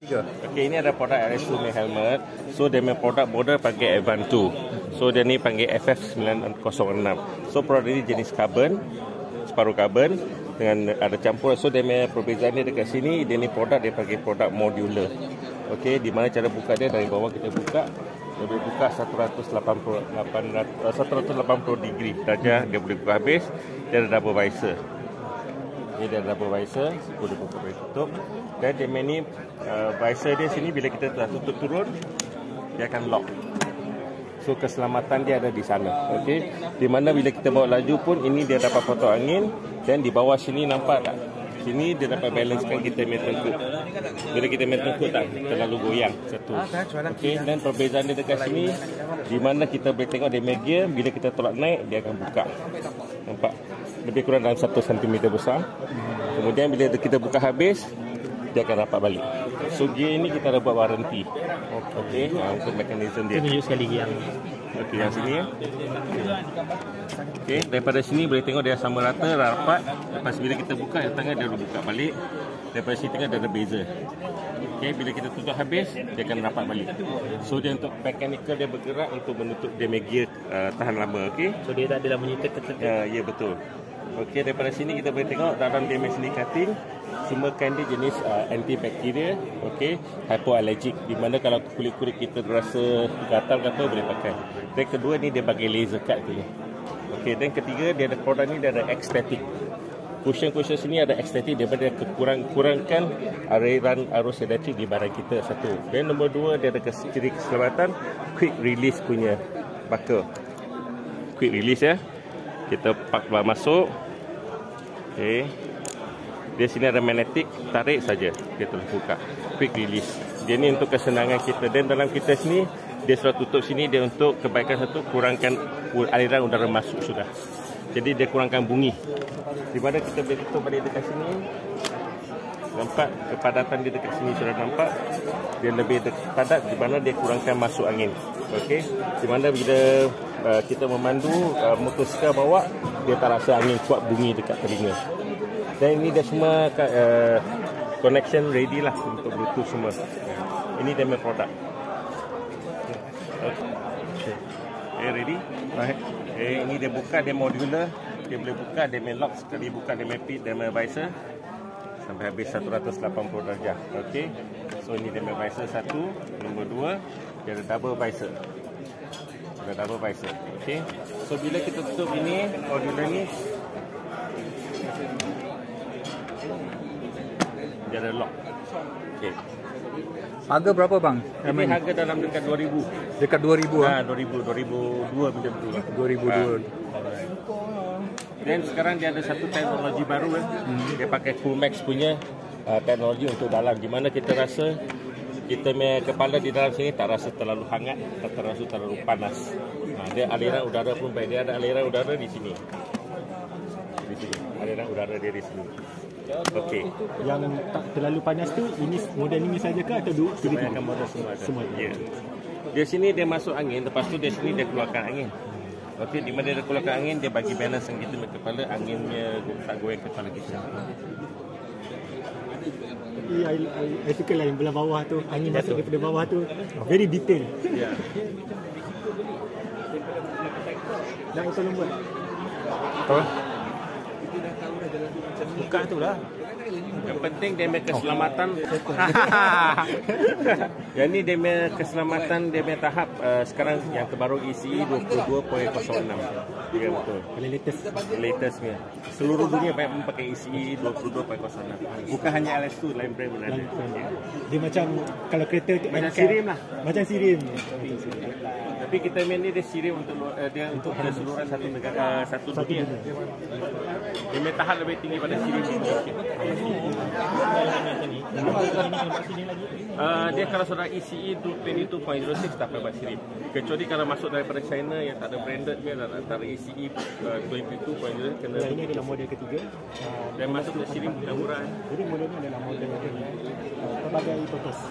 Okay, ini ada produk RS2 main helmet. So dia main produk model panggil Advan 2. So dia ni panggil FF906. So produk ini jenis carbon, separuh carbon dengan ada campur. So dia main perbezaan dia dekat sini, dia ni produk dia panggil produk modular. Okay, di mana cara buka dia dari bawah kita buka. Dia boleh buka 180 degree darjah, dia boleh buka habis. Dia ada double visor. Ini dia ada double visor, boleh buka boleh tutup. Dan dia ni visor dia sini bila kita dah tutup turun, dia akan lock. So keselamatan dia ada di sana. Okey, di mana bila kita bawa laju pun ini dia dapat potong angin, dan di bawah sini nampak tak? Sini dia dapat balancekan kita main tengkuk. Bila kita main tengkuk tak terlalu goyang satu. Okey, dan perbezaan dia dekat sini di mana kita boleh tengok dia gear, bila kita tolak naik dia akan buka. Nampak? Lebih kurang dalam 1 cm besar. Kemudian bila kita buka habis, dia akan rapat balik. So gear ini kita ada buat warranty. Okey, untuk mekanisme dia. Tunjuk sekali yang. Okey, yang sini ya. Okey, daripada sini boleh tengok dia sama rata, rapat. Lepas bila kita buka yang tangan dia buka balik. Daripada sini tengah dia ada beza. Okey, bila kita tutup habis, dia akan rapat balik. So dia untuk mechanical dia bergerak untuk menutup dia gear tahan lama. Okey. So dia tak adalah bunyi tek-tek. Ya betul. Okey, daripada sini kita boleh tengok dalam dia sini cutting. Semua kain dia jenis antibakteria, okey, hypoallergic, di mana kalau kulit-kulit kita rasa gatal-gatal boleh pakai. Dan kedua ni dia bagi laser cut tu. Okey, dan ketiga dia ada produk ni dia ada aesthetic. Cushion sini ada aesthetic, dia boleh kurangkan aliran arus elektrik di badan kita satu. Dan nombor dua dia ada ciri keselamatan quick release punya buckle. Quick release ya. Kita pak masuk. Okey. Dia sini ada magnetik, tarik saja dia terus buka. Quick release. Dia ni untuk kesenangan kita, dan dalam kita sini dia sudah tutup sini dia untuk kebaikan satu, kurangkan aliran udara masuk sudah. Jadi dia kurangkan bunyi. Di mana kita boleh tutup balik dekat sini. Nampak kepadatan dia dekat sini sudah nampak. Dia lebih padat di mana dia kurangkan masuk angin. Okey. Di mana bila kita memandu motosikal bawa, dia tak rasa angin kuat bunyi dekat telinga. Dan ini dah semua connection ready lah untuk Bluetooth semua. Ini demo produk. Okay, ready? Right. Ini dia buka, dia modular. Dia boleh buka, dia main lock sekali buka, dia main pit, dia main visor sampai habis 180 darjah. Okey. So ini dia main visor satu, nombor dua, dia ada double visor. Ada double visor. Okey. So bila kita tutup ini, modular ni dia ada lock. Okey. Harga berapa bang? Ini harga dalam dekat 2000. Dekat 2000 ah. 2002 macam tu lah. 2002. Dan sekarang dia ada satu teknologi baru Dia pakai Coolmax punya teknologi untuk dalam, di mana kita rasa kita punya kepala di dalam sini tak rasa terlalu hangat, tak rasa terlalu panas. Dia aliran udara pun baik. Dia ada aliran udara di sini. Di sini. Aliran udara dia di sini. Okey. Yang tak terlalu panas tu, ini model ini saja ke atau tiga-tiga? Akan model semua ada. Semua. Ya. Dia sini dia masuk angin, lepas tu dia sini dia keluarkan angin. Okey, di mana dia keluarkan angin, dia bagi balance yang kita dengan kepala, anginnya tak goyang kepala kita. Tapi I suka lah yang belah bawah tu, angin masuk daripada bawah tu, very detail. Ya. Nak ikut lembut. Apa? Buka tu lah. Yang penting dia punya keselamatan. Yang ni dia punya keselamatan, dia punya tahap sekarang yang terbaru ECE 22.06. Ya betul. Latest punya. Seluruh dunia banyak memakai ECE 22.06. Bukan hanya LS2, lain brand pun ada. Dia macam kalau kereta Macam Sirim lah. Macam Sirim. Tapi kita main ni dia Sirim untuk dia untuk keseluruhan satu negara, satu dunia. Dia punya tahap lebih tinggi pada Sirim. Dia kalau sudah ECE 22.06 tak payah buat Sirim. Kecuali kalau masuk daripada China yang tak ada branded dia antara ECE 22.06 kena. Ini adalah model ketiga. Dan masuk ke Sirim murah. Jadi model ini adalah model pelbagai purpose.